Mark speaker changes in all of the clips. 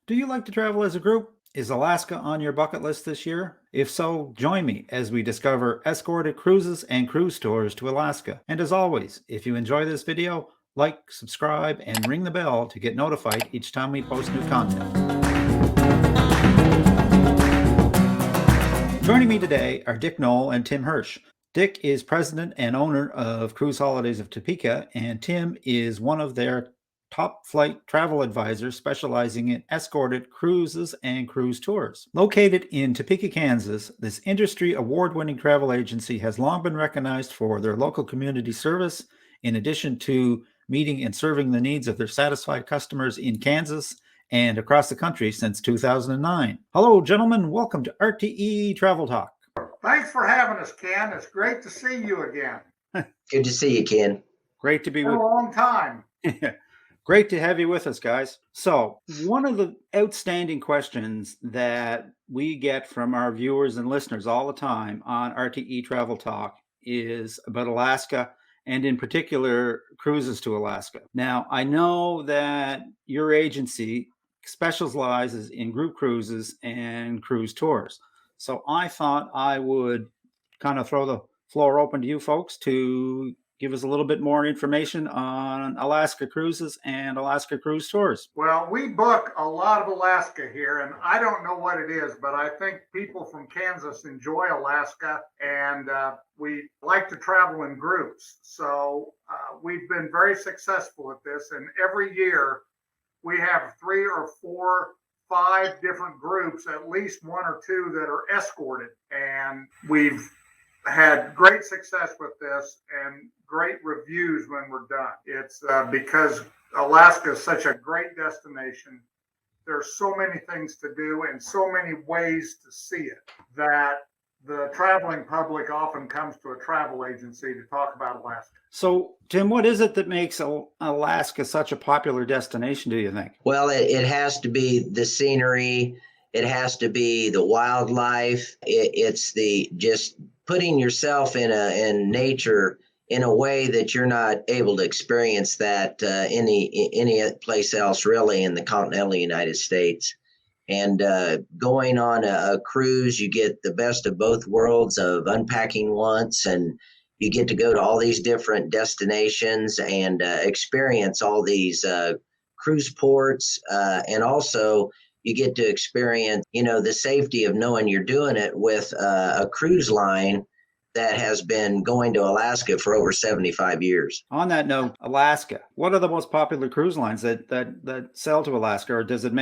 Speaker 1: Do you like to travel as a group? Is Alaska on your bucket list this year? If so, join me as we discover escorted cruises and cruise tours to Alaska. And as always, if you enjoy this video, like, subscribe, and ring the bell to get notified each time we post new content. Joining me today are Dick Knoll and Tim Hirsch. Dick is president and owner of Cruise Holidays of Topeka, and Tim is one of their top flight travel advisors specializing in escorted cruises and cruise tours. Located in Topeka, Kansas, this industry award-winning travel agency has long been recognized for their local community service, in addition to meeting and serving the needs of their satisfied customers in Kansas and across the country since 2009. Hello, gentlemen. Welcome to RTE Travel Talk.
Speaker 2: Thanks for having us, Ken. It's great to see you again.
Speaker 3: Good to see you, Ken.
Speaker 1: Great to be
Speaker 2: Been
Speaker 1: with
Speaker 2: a long time.
Speaker 1: Great to have you with us, guys. So, one of the outstanding questions that we get from our viewers and listeners all the time on RTE Travel Talk is about Alaska, and in particular, cruises to Alaska. Now, I know that your agency specializes in group cruises and cruise tours. So I thought I would kind of throw the floor open to you folks to give us a little bit more information on Alaska cruises and Alaska cruise tours.
Speaker 2: Well, we book a lot of Alaska here, and I don't know what it is, but I think people from Kansas enjoy Alaska, and we like to travel in groups. So we've been very successful at this, and every year we have 3 or 4, 5 different groups, at least 1 or 2 that are escorted, and we've had great success with this and great reviews when we're done. It's because Alaska is such a great destination. There's so many things to do and so many ways to see it that the traveling public often comes to a travel agency to talk about Alaska.
Speaker 1: So, Tim, what is it that makes Alaska such a popular destination, do you think?
Speaker 3: Well, it has to be the scenery. It has to be the wildlife. It's the just putting yourself in nature in a way that you're not able to experience that any place else really in the continental United States. And going on a cruise, you get the best of both worlds of unpacking once, and you get to go to all these different destinations and experience all these cruise ports, and also you get to experience, the safety of knowing you're doing it with a cruise line that has been going to Alaska for over 75 years.
Speaker 1: On that note, Alaska, what are the most popular cruise lines that sell to Alaska, or does it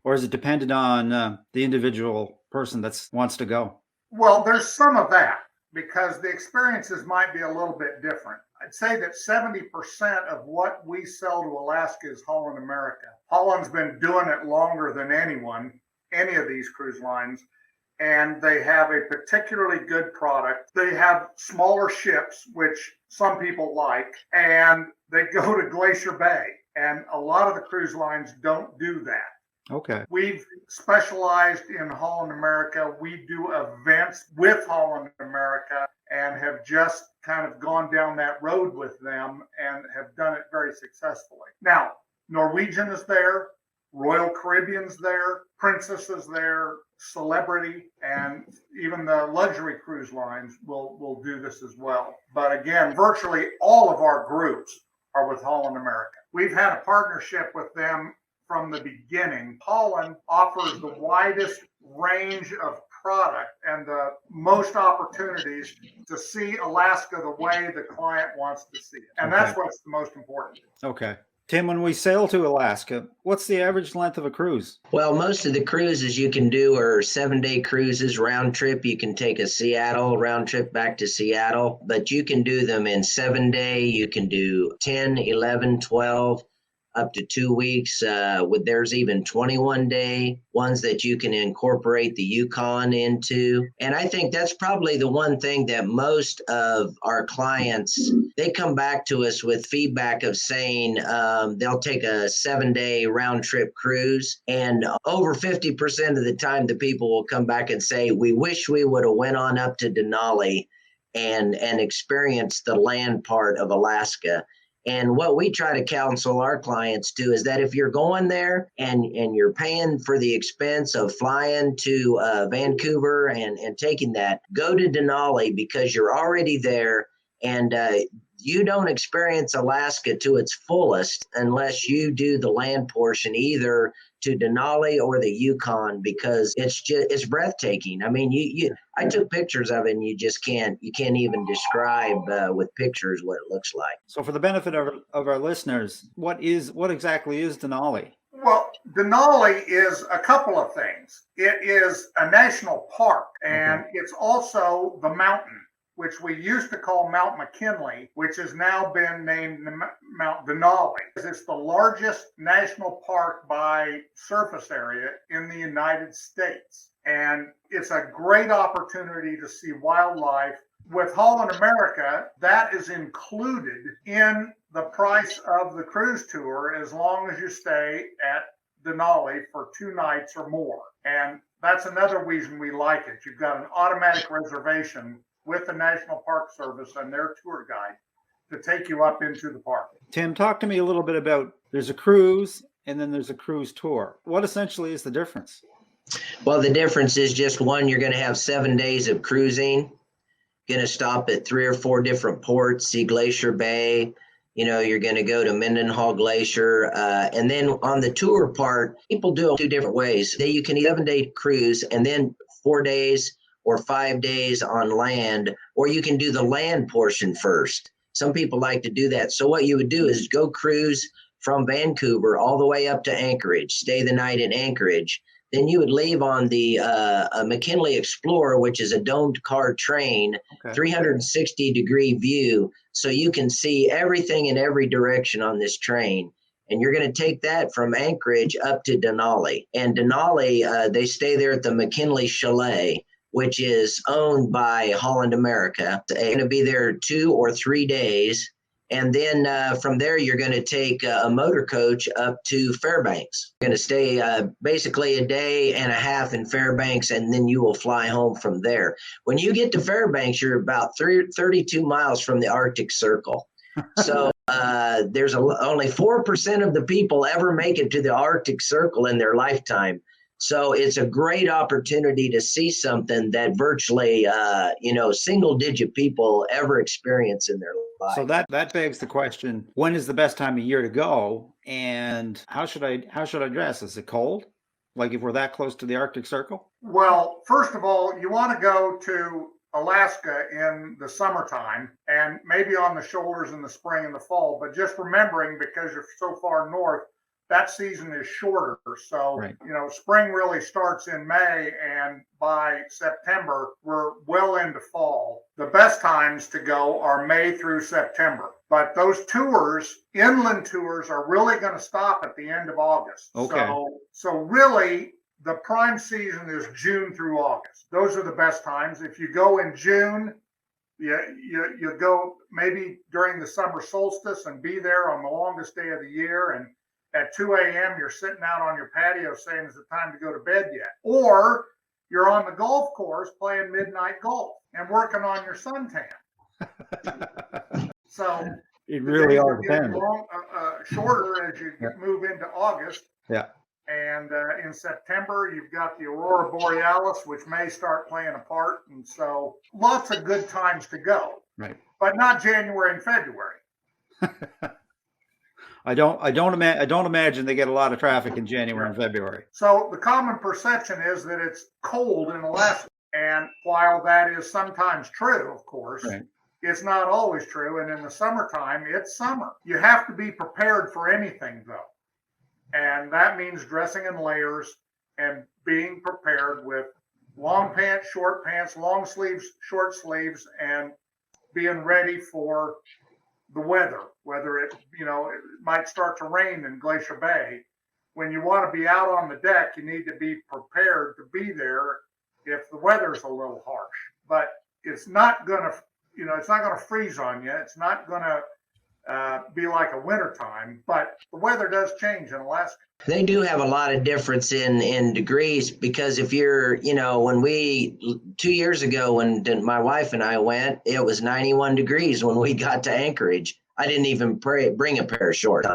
Speaker 1: or is it dependent on the individual person that wants to go?
Speaker 2: Well, there's some of that because the experiences might be a little bit different. I'd say that 70% of what we sell to Alaska is Holland America. Holland's been doing it longer than any of these cruise lines, and they have a particularly good product. They have smaller ships, which some people like, and they go to Glacier Bay, and a lot of the cruise lines don't do that.
Speaker 1: Okay.
Speaker 2: We've specialized in Holland America. We do events with Holland America and have just kind of gone down that road with them and have done it very successfully. Now, Norwegian is there, Royal Caribbean's there, Princess is there, Celebrity, and even the luxury cruise lines will do this as well. But again, virtually all of our groups are with Holland America. We've had a partnership with them from the beginning. Holland offers the widest range of product and the most opportunities to see Alaska the way the client wants to see it. And that's what's the most important.
Speaker 1: Okay. Tim, when we sail to Alaska, what's the average length of a cruise?
Speaker 3: Well, most of the cruises you can do are 7-day cruises, round trip. You can take a Seattle round trip back to Seattle, but you can do them in 7-day. You can do 10, 11, 12, up to 2 weeks. There's even 21-day ones that you can incorporate the Yukon into. And I think that's probably the one thing that most of our clients, they come back to us with feedback of saying they'll take a 7-day round trip cruise. And over 50% of the time, the people will come back and say, we wish we would have went on up to Denali and experienced the land part of Alaska. And what we try to counsel our clients to is that if you're going there and you're paying for the expense of flying to Vancouver and taking that, go to Denali because you're already there, and you don't experience Alaska to its fullest unless you do the land portion either to Denali or the Yukon, because it's breathtaking. I mean, I took pictures of it and you can't even describe with pictures what it looks like.
Speaker 1: So for the benefit of our listeners, what exactly is Denali?
Speaker 2: Well, Denali is a couple of things. It is a national park, and it's also the mountain, which we used to call Mount McKinley, which has now been named Mount Denali. It's the largest national park by surface area in the United States. And it's a great opportunity to see wildlife. With Holland America, that is included in the price of the cruise tour as long as you stay at Denali for 2 nights or more. And that's another reason we like it. You've got an automatic reservation with the National Park Service and their tour guide to take you up into the park.
Speaker 1: Tim, talk to me a little bit about, there's a cruise and then there's a cruise tour. What essentially is the difference?
Speaker 3: Well, the difference is just one, you're going to have 7 days of cruising, going to stop at 3 or 4 different ports, see Glacier Bay. You're going to go to Mendenhall Glacier. And then on the tour part, people do it 2 different ways. You can 11-day cruise and then 4 days or 5 days on land, or you can do the land portion first. Some people like to do that. So what you would do is go cruise from Vancouver all the way up to Anchorage, stay the night in Anchorage. Then you would leave on the McKinley Explorer, which is a domed car train, 360-degree view, so you can see everything in every direction on this train. And you're going to take that from Anchorage up to Denali. And Denali, they stay there at the McKinley Chalet, which is owned by Holland America. They're going to be there 2 or 3 days. And then from there, you're going to take a motor coach up to Fairbanks. You're going to stay basically a day and a half in Fairbanks, and then you will fly home from there. When you get to Fairbanks, you're about 32 miles from the Arctic Circle. So there's only 4% of the people ever make it to the Arctic Circle in their lifetime. So it's a great opportunity to see something that virtually, single-digit people ever experience in their life.
Speaker 1: So that begs the question: when is the best time of year to go, and how should I dress? Is it cold? Like if we're that close to the Arctic Circle?
Speaker 2: Well, first of all, you want to go to Alaska in the summertime and maybe on the shoulders in the spring and the fall. But just remembering, because you're so far north, that season is shorter. So, spring really starts in May, and by September, we're well into fall. The best times to go are May through September. But those tours, inland tours, are really going to stop at the end of August.
Speaker 1: Okay.
Speaker 2: So really, the prime season is June through August. Those are the best times. If you go in June, you go maybe during the summer solstice and be there on the longest day of the year, and at 2 a.m., you're sitting out on your patio saying, is it time to go to bed yet? Or you're on the golf course playing midnight golf and working on your suntan. So
Speaker 1: it really all depends.
Speaker 2: Shorter as you move into August.
Speaker 1: Yeah.
Speaker 2: And in September, you've got the Aurora Borealis, which may start playing a part. And so lots of good times to go.
Speaker 1: Right.
Speaker 2: But not January and February.
Speaker 1: I don't imagine they get a lot of traffic in January and February.
Speaker 2: So the common perception is that it's cold in Alaska. And while that is sometimes true, of course, it's not always true. And in the summertime, it's summer. You have to be prepared for anything, though. And that means dressing in layers and being prepared with long pants, short pants, long sleeves, short sleeves, and being ready for the weather, whether it might start to rain in Glacier Bay. When you want to be out on the deck, you need to be prepared to be there if the weather's a little harsh. But it's not going to freeze on you. It's not going to be like a winter time, but the weather does change in Alaska.
Speaker 3: They do have a lot of difference in degrees, because if you're, when 2 years ago, when my wife and I went, it was 91 degrees when we got to Anchorage. I didn't even bring a pair of shorts.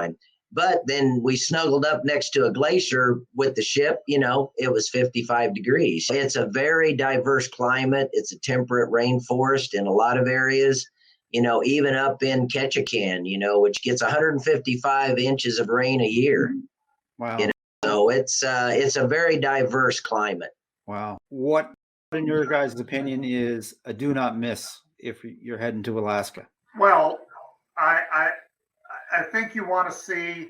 Speaker 3: But then we snuggled up next to a glacier with the ship. It was 55 degrees. It's a very diverse climate. It's a temperate rainforest in a lot of areas. Even up in Ketchikan, which gets 155 inches of rain a year.
Speaker 1: Wow.
Speaker 3: So it's a very diverse climate.
Speaker 1: Wow. What, in your guys' opinion, is a do not miss if you're heading to Alaska?
Speaker 2: Well, I think you want to see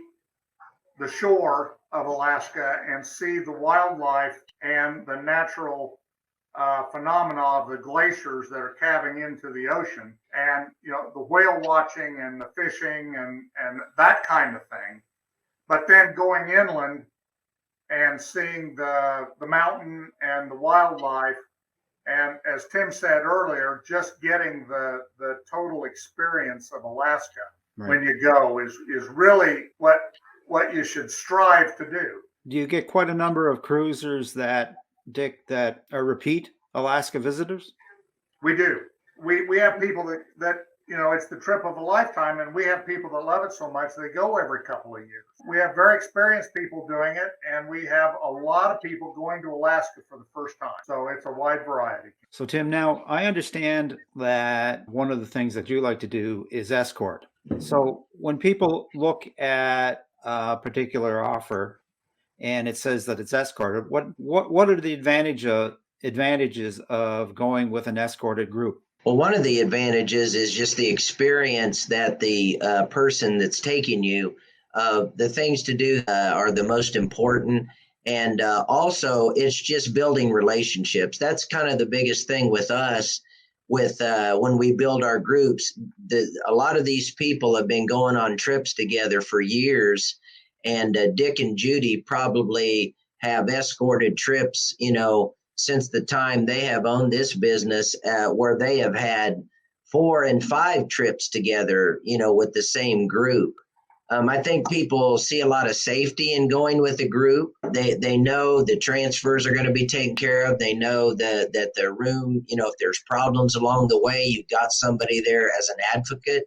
Speaker 2: the shore of Alaska and see the wildlife and the natural phenomena of the glaciers that are calving into the ocean, and the whale watching and the fishing and that kind of thing. But then going inland and seeing the mountain and the wildlife, and as Tim said earlier, just getting the total experience of Alaska when you go is really what you should strive to do.
Speaker 1: Do you get quite a number of cruisers Dick, that are repeat Alaska visitors?
Speaker 2: We do. We have people that it's the trip of a lifetime, and we have people that love it so much they go every couple of years. We have very experienced people doing it, and we have a lot of people going to Alaska for the first time. So it's a wide variety.
Speaker 1: So Tim, now I understand that one of the things that you like to do is escort. So when people look at a particular offer and it says that it's escorted, what are the advantages of going with an escorted group?
Speaker 3: Well, one of the advantages is just the experience that the person that's taking you, the things to do are the most important. And also, it's just building relationships. That's kind of the biggest thing with us. When we build our groups, a lot of these people have been going on trips together for years. And Dick and Judy probably have escorted trips, since the time they have owned this business, where they have had 4 and 5 trips together, with the same group. I think people see a lot of safety in going with a group. They know the transfers are going to be taken care of. They know that the room, if there's problems along the way, you've got somebody there as an advocate.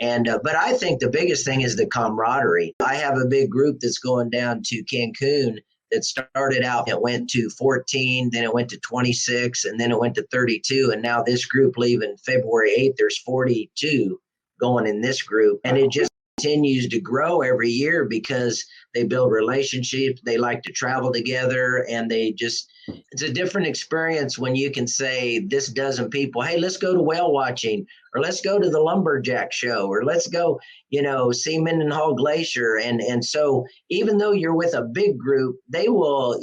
Speaker 3: And but I think the biggest thing is the camaraderie. I have a big group that's going down to Cancun that started out, it went to 14, then it went to 26, and then it went to 32. And now this group leaving February 8th, there's 42 going in this group. And it just continues to grow every year because they build relationships. They like to travel together, and it's a different experience when you can say this dozen people, hey, let's go to whale watching, or let's go to the lumberjack show, or let's go, see Mendenhall Glacier. And so even though you're with a big group, they will,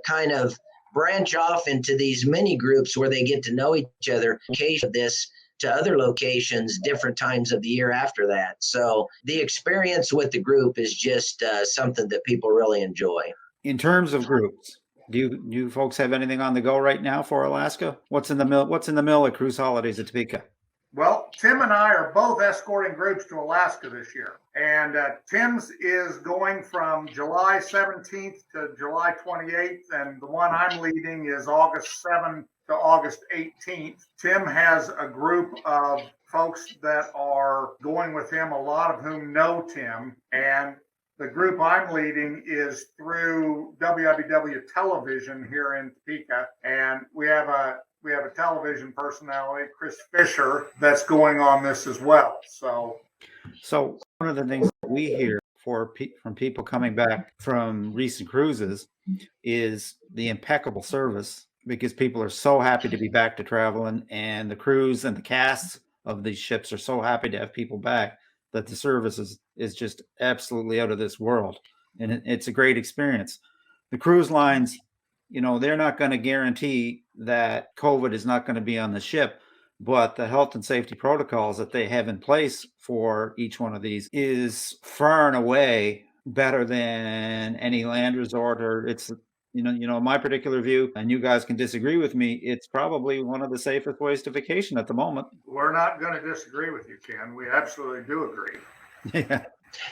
Speaker 3: kind of branch off into these mini groups where they get to know each other. Occasion this to other locations different times of the year after that. So the experience with the group is just something that people really enjoy.
Speaker 1: In terms of groups, do you folks have anything on the go right now for Alaska? What's in the mill at Cruise Holidays of Topeka?
Speaker 2: Well, Tim and I are both escorting groups to Alaska this year. And Tim's is going from July 17th to July 28th. And the one I'm leading is August 7th to August 18th. Tim has a group of folks that are going with him, a lot of whom know Tim. And the group I'm leading is through WIBW Television here in Topeka. And we have a television personality, Chris Fisher, that's going on this as well. So
Speaker 1: one of the things that we hear from people coming back from recent cruises is the impeccable service, because people are so happy to be back to traveling, and the crews and the casts of these ships are so happy to have people back, that the service is just absolutely out of this world. And it's a great experience. The cruise lines, they're not going to guarantee that COVID is not going to be on the ship, but the health and safety protocols that they have in place for each one of these is far and away better than any land resort, or it's, my particular view, and you guys can disagree with me, it's probably one of the safest ways to vacation at the moment.
Speaker 2: We're not going to disagree with you, Ken. We absolutely do agree.
Speaker 1: Yeah.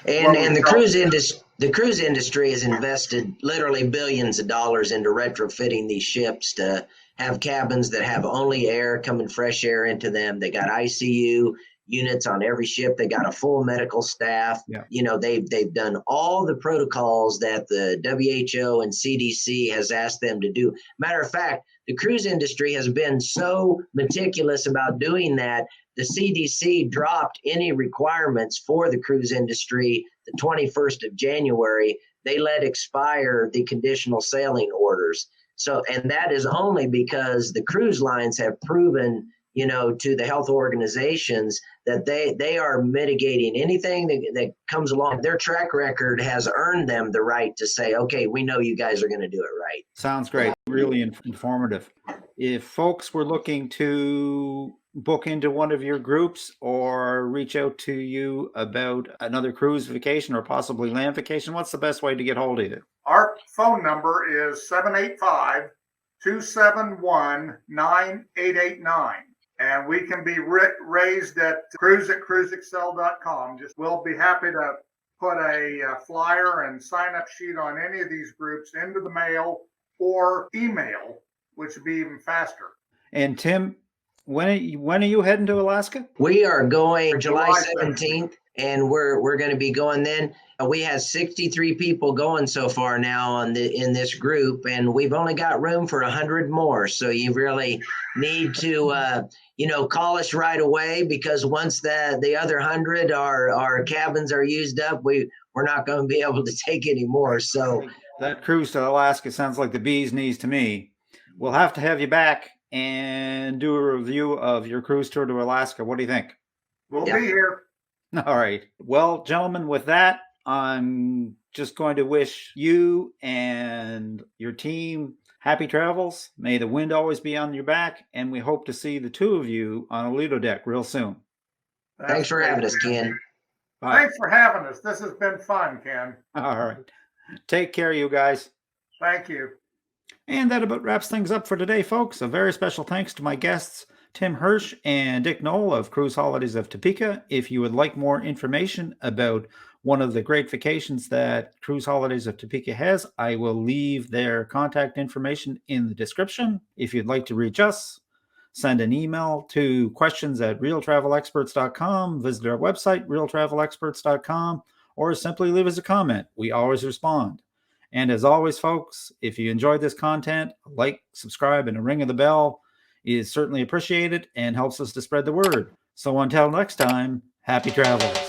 Speaker 3: And the cruise industry has invested literally billions of dollars into retrofitting these ships to have cabins that have only air, coming fresh air into them. They got ICU, units on every ship. They got a full medical staff.
Speaker 1: Yeah.
Speaker 3: You know, they've done all the protocols that the WHO and CDC has asked them to do. Matter of fact, the cruise industry has been so meticulous about doing that. The CDC dropped any requirements for the cruise industry the 21st of January. They let expire the conditional sailing orders. So, and that is only because the cruise lines have proven, you know, to the health organizations that they are mitigating anything that comes along. Their track record has earned them the right to say, okay, we know you guys are going to do it right.
Speaker 1: Sounds great. Really informative. If folks were looking to book into one of your groups or reach out to you about another cruise vacation or possibly land vacation, what's the best way to get hold of you?
Speaker 2: Our phone number is 785-271-9889. And we can be raised at cruiseexcel.com. We'll be happy to put a flyer and sign up sheet on any of these groups into the mail or email, which would be even faster.
Speaker 1: And Tim, when are you heading to Alaska?
Speaker 3: We are going July 17th, and we're going to be going then. We have 63 people going so far now in this group, and we've only got room for 100 more. So you really need to, call us right away, because once the other 100 our cabins are used up, we're not going to be able to take any more. So
Speaker 1: that cruise to Alaska sounds like the bee's knees to me. We'll have to have you back and do a review of your cruise tour to Alaska. What do you think?
Speaker 2: We'll be here.
Speaker 1: All right. Well, gentlemen, with that, I'm just going to wish you and your team happy travels. May the wind always be on your back, and we hope to see the two of you on a Lido deck real soon.
Speaker 3: Thanks for having us, Ken.
Speaker 1: Bye.
Speaker 2: Thanks for having us. This has been fun, Ken.
Speaker 1: All right. Take care, you guys.
Speaker 2: Thank you.
Speaker 1: And that about wraps things up for today, folks. A very special thanks to my guests, Tim Hirsch and Dick Knoll of Cruise Holidays of Topeka. If you would like more information about one of the great vacations that Cruise Holidays of Topeka has, I will leave their contact information in the description. If you'd like to reach us, send an email to questions@realtravelexperts.com, visit our website, realtravelexperts.com, or simply leave us a comment. We always respond. And as always, folks, if you enjoyed this content, a like, subscribe, and a ring of the bell is certainly appreciated and helps us to spread the word. So until next time, happy travels.